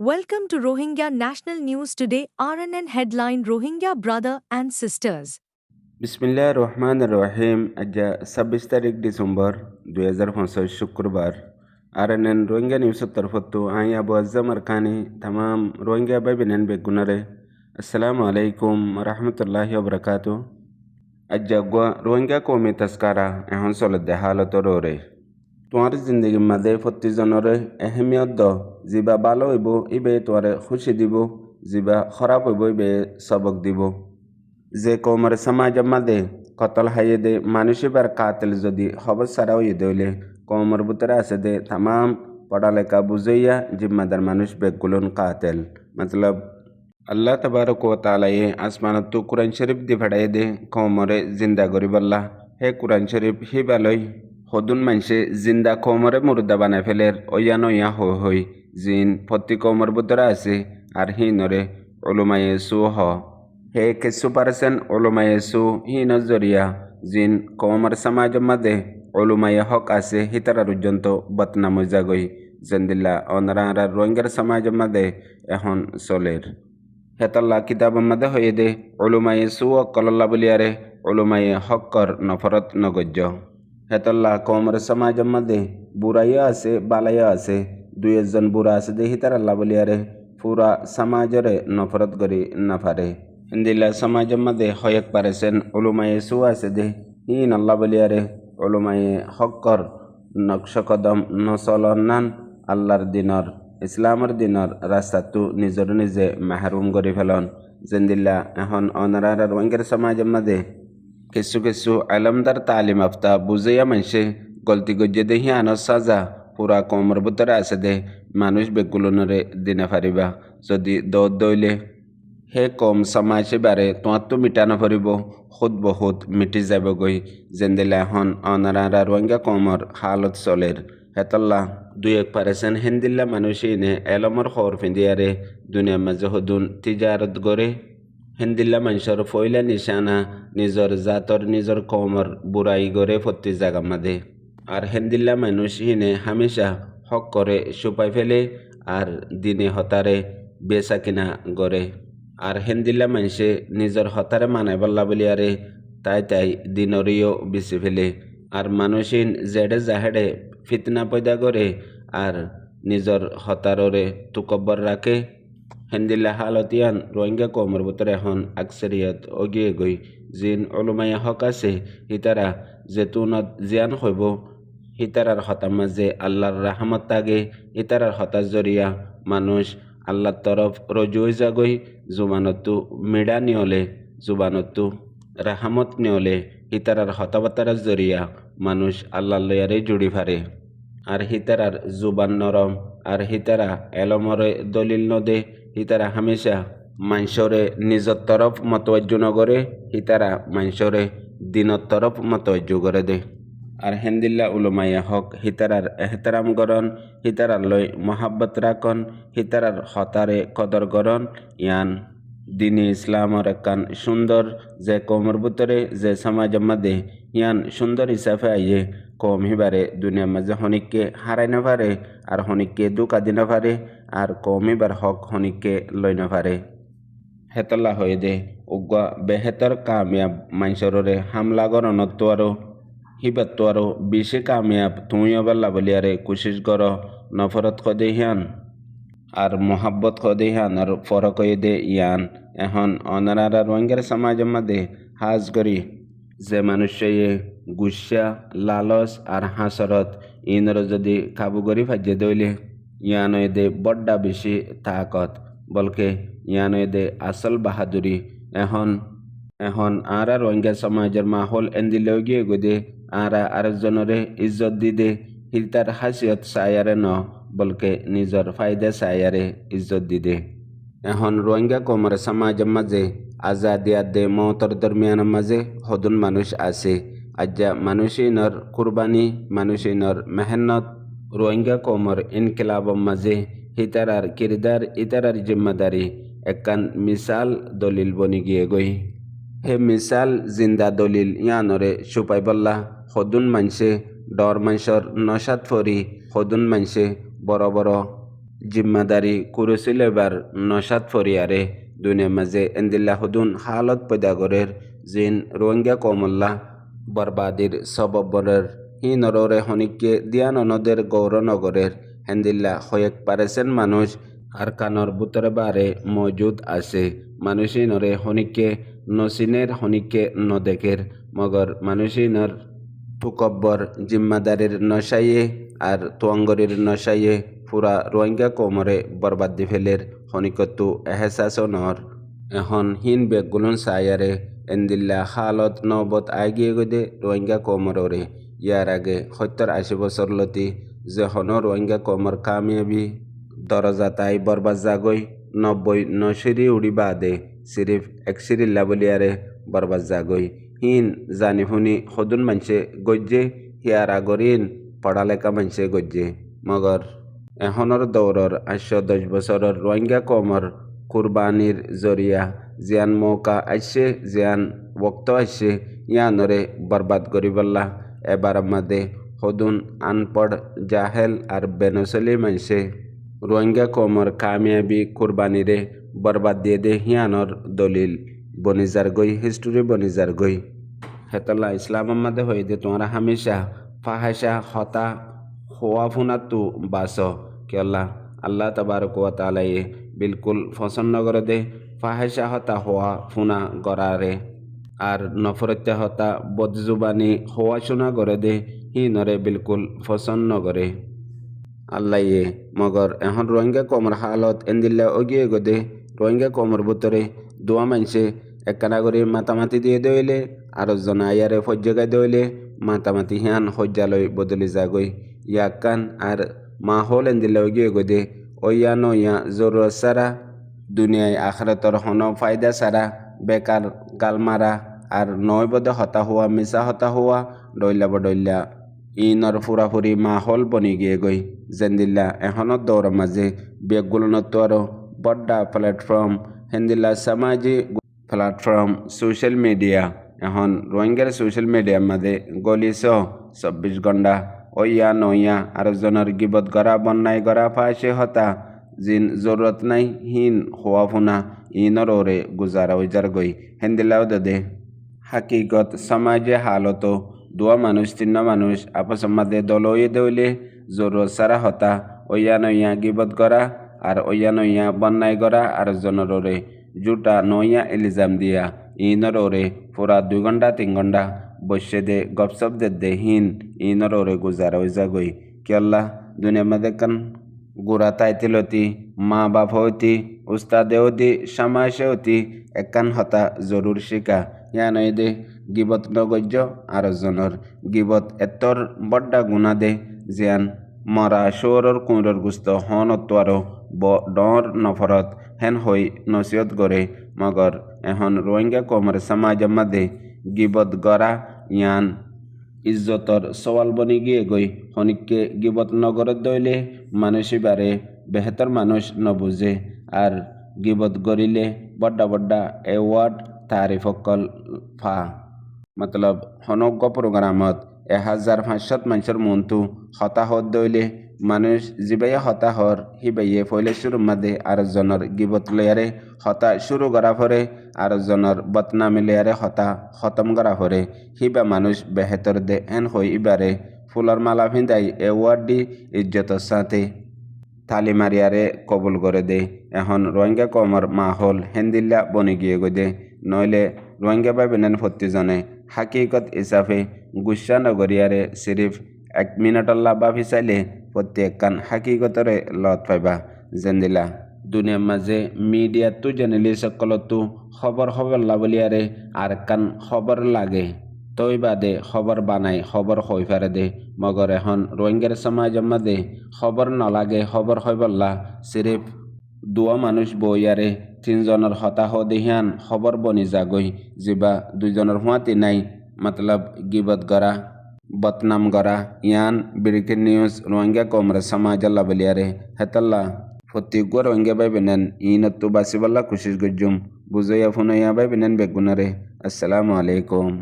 Welcome to Rohingya National News Today. RNN headline: Rohingya brother and sisters. বিসমিল্লাহ রহমান রহিম। আজ 26 তারিখ December 2025 শুক্রবার। RNN Rohingya নিউজের তরফতো আই আবু আজম আরকানি তামাম রোহিঙ্গা ভাই বেনেন বেগুনারে আসসালামু আলাইকুম রহমতুল্লাহি ওবরাকাতু। আজ গুয়া রোহিঙ্গা কৌমি তস্কারা এখন চলতে হালতর ওরে তোমার জিন্দগির মাঝে প্রতিজনরে এহেমিয়ত দ যিবা ভালো হইব ইবে তোমারে খুশি দিব, যিবা খারাপ হইব ইবে সবক দিব। যে কৌমের সমাজের মাঝে কতল হাইয়ে দে মানুষ এবার কাতেল যদি খবর ছাড়াও দইলে কৌমের ভিতরে আছে দে তামাম পড়ালেখা বুঝাইয়া জিম্মাদার মানুষ বেগুলন কাতেল মতলব আল্লাহ তবারক ও তাআলায়ে আসমানত তো কুরআন শরীফ দি ফেড়াই দে কৌমরে জিন্দা গরিবাল্লাহ হে কুরআন শরীফ হি বালই হদুন মানুষে জিন্দা কৌমরে মুর্দা বানায় ফেলের ওয়ান ওয়া হই জিন প্রতি কৌমর ভিতরে আছে আর হি নরে ওলুমায়ে সু হ হে কিছু পারছেন ওলুমায়ে সু হি নজরিয়া জিন কৌমর সমাজের মাঝে ওলুমায়ে হক আছে হিতারা পর্যন্ত বদনাম জাগই জেন্দিল্লা অনরা রোহিঙ্গার সমাজের মাঝে এখন চলের হেতাল্লা কিতাবের মাঝে হয়ে দে ওলুমায়ে সু কল্লা বলিয়ারে ওলুমায়ে হকর নফরত নগজ্য হেতাল্লা কৌমর সমাজের মাঝে বুড়াইয়া আছে বালাইয়া আছে দুই একজন বুড়া আছে দে হিতারাল্লা বলিয়ারে পুরা সমাজরে নফরত করি নাফারে হিন্দিল্লা সমাজের মাঝে হয়েক পারেছেন ওলুমায়ে সু আছে দে হিন আল্লাহ বলিয়ারে ওলুমায়ে হকর নকশ কদম নচলনান আল্লাহর দিনর ইসলামের দিনর রাস্তাটো নিজর নিজে মাহরুম করে ফেলন জেন্দিল্লা এখন অনারার রোহিঙ্গার সমাজের মাঝে কিছু কিছু আলমদার তালিম আফতা বুঝাইয়া মানুষে গলতি গজ্জে দেহি আনর সাজা পুরা কমর ভিতরে আছে দে মানুষ বেগুলনরে দিনে ফারিবা যদি দইলে হে কম সমাজে বারে তোমার তো মিটানো পারিব খুদ বহুত মিটি যাব গই জেন্দিলা এখন অনারা রোহিঙ্গা কমর হালত চলের হেতল্লা দুই এক পারেছেন হিন্দিল্লা মানুষ ইনে এলমর খবর ফিন্দিয়ারে দুনিয়ার মাঝে হদুন তিজারত গড়ে হিন্দিল্লা মানুষের ফইলা নিশানা নিজর জাতর নিজর কমর বুড়াই গড়ে প্রতি জায়গা মাঝে আর হিন্দিল্লা মানুষ ইনে হামেশা হক করে সুপাই ফেলে আর দিনে হতারে বেচা কিনা গড়ে আর হিন্দিল্লা মানুষে নিজের হতারে মানাই বল্লা বলিয়ারে তাই দিনরিও বেশি ফেলে আর মানুষিন জেডে জাহেডে ফিতনা পয়দা করে আর নিজের হতাররে তুকব্বর রাখে হিন্দিল্লা হালতিয়ান রোহিঙ্গা কমর ভিতরে এখন আকসারিয়ত অগিয়ে গই জিন ওলুমাইয়া হক আছে হিতারা জেতুনত জিয়ান হইব হিতারার হতার মাঝে আল্লাহর রাহমত তাগে হিতারার হতার জরিয়া মানুষ আল্লাহর তরফ রজুই জাগই জুবানতু মিডা নিয়লে জুবানতু রাহামত নিয়লে হিতারার হতাবাতার জরিয়া মানুষ আল্লাহ লয়ারে জুড়ি ফারে আর হিতারার জুবান নরম আর হিতারা এলমরে দলিল নদে হিতারা হামেশা মাংসরে নিজর তরফ মতওয়াজ্য নগরে হিতারা মাংসরে দিনের তরফ মতওয়াজ্য করে দে আর হেন্দিল্লা উলুমাইয়া হক হিতারার এহতারাম গরন হিতারার লই মহাব্বত রাখন হিতারার হতারে কদর গরন ইয়ান দিনী ইসলামর একান সুন্দর যে কমর ভিতরে যে সমাজের মাঝে ইয়ান সুন্দর হিসাবে আইয়ে কম হিবারে দুনিয়ার মাঝে হনিককে হারাই না পারে আর হনিককে দুকা দিনা পারে আর কম হিবার হক হনিককে লই না পারে হেতলা হয়ে দে উগা বেহেতর কামিয়াব মাইসররে হামলা গরনত আরো হিবার তো আরো বেশি কামিয়াব তুমিও বেলা বলিয়ারে কোশিশ কর নফরত কদে হিয়ান আর মোহাব্বত কদে হিয়ান আর ফরক হয়ে দে ইয়ান এখন অনারা রোহিঙ্গার সমাজের মাঝে হাজ করি যে মানুষে গুসা লালস আর হাসরত ইনর যদি কাবু করি ফাজিয়ে দইলে ইয়ান দে বড্ডা বেশি তাকত বলকে ইয়ান দে আসল বাহাদুরি এখন আর রোহিঙ্গা সমাজের মাহল এন্দিলেও গিয়ে গদে আরেকজনরে ইজ্জত দিদে হিতার হাসিয়ত সায়ারে ন বলকে নিজর ফায়দা সায়ারে ইজ্জত দিদে এখন রোহিঙ্গা কমর সমাজের মাঝে আজাদিয়াত দে মতর দরমিয়ানের মাঝে হদুন মানুষ আছে আজ্জা মানুষিনর কুরবানি মানুষিনর মেহনত রোহিঙ্গা কমর ইনকিলাবর মাঝে হিতারার কিরদার ইতারার জিম্মাদারি একান মিসাল দলিল বনি গিয়ে গই হে মিসাল জিন্দা দলিল ইয়ানরে সুপাই বল্লা হদুন মানসে ডর মানসর নসাদ ফরি হদুন মানসে বড় বড় জিম্মাদারি কুরুছিল এবার নসাদ ফরিয়ারে দুনিয়ার মাঝে এন্দিল্লা হুদুন হালত পয়দাগরের জিন রোহিঙ্গা কমল্লা বরবাদির সববরের হি নররে হনিককে দিয়ান অনদের গৌরনগরের হেন্দিল্লা হয়েক পারেছেন মানুষ আর কানর বুতরে বারে মজুদ আছে মানুষই নরে হনিককে নসিনের হনিককে নদেকের মগর মানুষই নর তুকব্বর জিম্মাদারির নশাইয়ে আর তোয়াঙ্গরির নশাইয়ে পুরা রোহিঙ্গা কোমরে বরবাদ দি ফেলের হনিকত্তু এহেসাস নর এখন হিন বেগুলুন সায়ারে এন্দিল্লা হালত নবত আগিয়ে গদে রোহিঙ্গা কোমরে ইয়ার আগে 70-80 বছর লতি যখন রোহিঙ্গা কোমর কামিয়াবি দরজা তাই বরবাদ জাগই 90 নশিরি উড়ি বাদে সিরিফ এক সিরিল্লা বলিয়ারে বরবাদ জাগই হিন জানি শুনি সদুন মানছে গজ্জে হিয়ার আগরিন পড়ালেখা মানছে গজ্জে মগর এখনের দৌড়র 810 বছরের রোহিঙ্গা কমর কুরবানির জরিয়া জিয়ান মৌকা আসছে জিয়ান বক্ত আসছে ইয়ানরে বরবাদ করিবল্লা এবার মাদে সদুন আনপড় জাহেল আর বেনসলি মানছে রোহিঙ্গা কমর কামিয়াবি কুরবানিরে বরবাদ দিয়ে দে হিয়ানর দলিল বনিজার গই হিস্টোরি বনিজার গই হেতলা ইসলাম মাদে হয়ে দে তোমরা হামেশা ফাহাসা হতা হওয়া ফুনা তু বাস কেলা আল্লাহ তবারক ওয়া তাআলা বিলকুল পছন্দ করে দে ফাহাসা হতা হওয়া ফুনা গড়ারে আর নফরত্যা হতা বদজুবানি হওয়া শোনা করে দে হি নরে বিলকুল পছন্দ করে আল্লাহ মগর এখন রোহিঙ্গা কমর হালত এন্দিল্লা অগিয়ে গদে রোহিঙ্গা কমর ভিতরে দোয়া মানছে একখানা করে মাতামাতি দিয়ে দইলে আর জনা ইয়ারে ফজ্জগাই দইলে মাতামাতি হিয়ান হজ্জালয় বদলি যাগই ইয়াকান আর মা হল এন্দিল্লা অগিয়ে গদে ওয়া নয়া জরুরত সারা দুনিয়ায় আখরাতর হন ফায়দা সারা বেকার গালমারা আর নয় বদে হতা হওয়া মিশা হতা হওয়া ডইলা বডইলা ইনর ফুরাফুরি মাহল বনি গিয়ে গই জেন্দিল্লা এখনত দৌড় মাঝে বেগুলনত আরো বড্ডা প্ল্যাটফর্ম হেন্দিল্লা সামাজিক প্ল্যাটফর্ম সোশ্যাল মিডিয়া এখন রোহিঙ্গার সোশ্যাল মিডিয়ার মাঝে গলিস 24 ঘন্টা ওয়া নয়া আর জনের গিবত গড়া বন্যায় গড়া ফাঁসে হতা জিন জরুরত নাই হিন হওয়া ফুনা ইনর ওরে গুজারা উজার গই হেন্দিল্লাও দে হাকিগত সমাজে হালত দুয়া মানুষ তিন্ন মানুষ আপস মাদে দলয়ে দৌলে জরুরত সারা হতা ওয়া নয়া গিবত গড়া আর ওয়া নয়া বন্যায় গড়া আর জনরে জুটা নয়া ইলিজাম দিয়া ইনর ওরে পুরা 2 ঘন্টা 3 ঘন্টা বসে দে গপসপ দে হিন ইনর ওরে গুজারা হইজা গই কেল্লা দুনিয়া মাদে কান গুড়া তাইতিলতি মা বাপ হতি উস্তাদে হতি সমাজে হতি একান হতা জরুর শিকা ইয়ান দে গিবত নগজ্য আর জনর গিবত এতর বড্ডা গুণা দে জিয়ান মরা শোরর কুঁড়র গুস্ত হন অত্বারো ডর নফরত হেন হই নসিহত গড়ে মগর এখন রোহিঙ্গা কমর সমাজ মাদে গিবত গড়া ইয়ান ইজ্জতর সওয়াল বনি গিয়ে গই হনিককে গিবত নগরত দইলে মানুষই বারে বেহতর মানুষ নবুঝে আর গিবত গড়িলে বড্ডা বড্ডা এওয়ার্ড তারিফকল ফা মতলব হনজ্ঞ প্রোগ্রামত 1500 মানুষের মন্তু হতাহত দইলে মানুষ জিবাইয়া হতাহর হিবাইয়ে ফইলে শুরু মাদে আর জনের গিবত লয়ারে হতা শুরু করা ফরে আর জনের বদনামি লয়ারে হতা খতম করা ফরে হিবা মানুষ বেহেতর দে এন হই ইবারে ফুলর মালা ভিন্দাই এওয়ার্ড দি ইজ্জতর সাথে থালি মারিয়ারে কবুল করে দে এখন রোহিঙ্গা কমর মাহল হেন্দিল্লা বনি গিয়ে গদে নইলে রোহিঙ্গা ভাবেন প্রতিজনে হাকিকত হিসাবে গুসা নগরিয়ারে সিরিফ 1 মিনিটল্লা বাফি চাইলে প্রত্যেক কান হাকিকতরে লত পাইবা জেন্দিলা দুনিয়ার মাঝে মিডিয়া তু জেনেলি সকলতু খবর লাবলিয়ারে আর কান খবর লাগে তৈ বাদে খবর বানাই খবর হই ফারে দে মগর এখন রোহিঙ্গার সমাজ মাদে খবর নলাগে খবর হয় বললা সিরিফ 2 মানুষ বইয়ারে 3 জনের হতাহ দেহিয়ান খবর বনি যাগই জিবা 2 জনের হুঁয়াতি নাই মতলব গিবত গড়া বদনাম গড়া ইয়ান ব্রেকিং নিউজ রোহিঙ্গা কমরে সমাজ লাবলিয়ারে হেতাল্লা প্রত্যেক রোহিঙ্গা বাই বেনেন ইনত্তু বাসিবাল্লা কুশিস গজ্জুম বুঝইয়া ফুনইয়া বাই বেনেন বেগুনারে আসসালামু আলাইকুম।